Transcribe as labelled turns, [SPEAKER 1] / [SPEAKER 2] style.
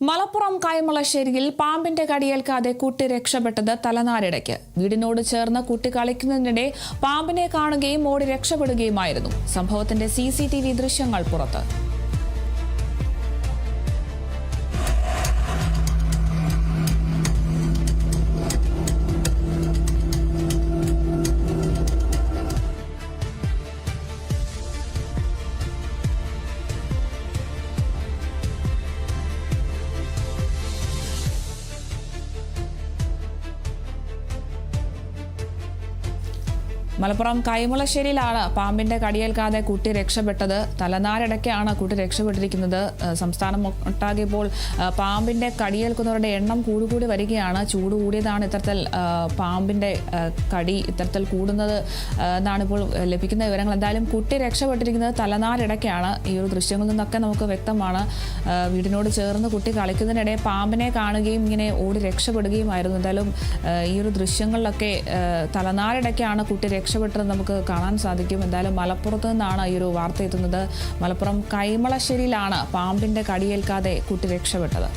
[SPEAKER 1] മലപ്പുറം കൈമളശ്ശേരിയിൽ പാമ്പിന്റെ കടിയേൽക്കാതെ കുട്ടി രക്ഷപ്പെട്ടത് തലനാരിടയ്ക്ക്. വീടിനോട് ചേർന്ന് കുട്ടി കളിക്കുന്നതിനിടെ പാമ്പിനെ കാണുകയും ഓടി രക്ഷപ്പെടുകയുമായിരുന്നു. സംഭവത്തിന്റെ CCTV ദൃശ്യങ്ങൾ പുറത്ത്. മലപ്പുറം കൈമളശ്ശേരിയിലാണ് പാമ്പിന്റെ കടിയേൽക്കാതെ കുട്ടി രക്ഷപ്പെട്ടത്. തലനാരിടയ്ക്കാണ് കുട്ടി രക്ഷപ്പെട്ടിരിക്കുന്നത്. സംസ്ഥാനം ഒട്ടാകെ ഇപ്പോൾ പാമ്പിന്റെ കടിയേൽക്കുന്നവരുടെ എണ്ണം കൂടി വരികയാണ്. ചൂട് കൂടിയതാണ് ഇത്തരത്തിൽ പാമ്പിന്റെ കടി ഇത്തരത്തിൽ കൂടുന്നത് എന്നാണ് ഇപ്പോൾ ലഭിക്കുന്ന വിവരങ്ങൾ. എന്തായാലും കുട്ടി രക്ഷപ്പെട്ടിരിക്കുന്നത് തലനാരിടയ്ക്കാണ്. ഈ ഒരു ദൃശ്യങ്ങളിൽ നിന്നൊക്കെ നമുക്ക് വ്യക്തമാണ്. വീടിനോട് ചേർന്ന് കുട്ടി കളിക്കുന്നതിനിടെ പാമ്പിനെ കാണുകയും ഇങ്ങനെ ഓടി രക്ഷപ്പെടുകയുമായിരുന്നു. എന്തായാലും ഈ ഒരു ദൃശ്യങ്ങളിലൊക്കെ തലനാരിടയ്ക്കാണ് കുട്ടി രക്ഷപ്പെട്ടത് നമുക്ക് കാണാൻ സാധിക്കും. എന്തായാലും മലപ്പുറത്ത് നിന്നാണ് ഈ ഒരു വാർത്ത എത്തുന്നത്. മലപ്പുറം കൈമളശ്ശേരിയിലാണ് പാമ്പിന്റെ കടിയേൽക്കാതെ കുട്ടി രക്ഷപ്പെട്ടത്.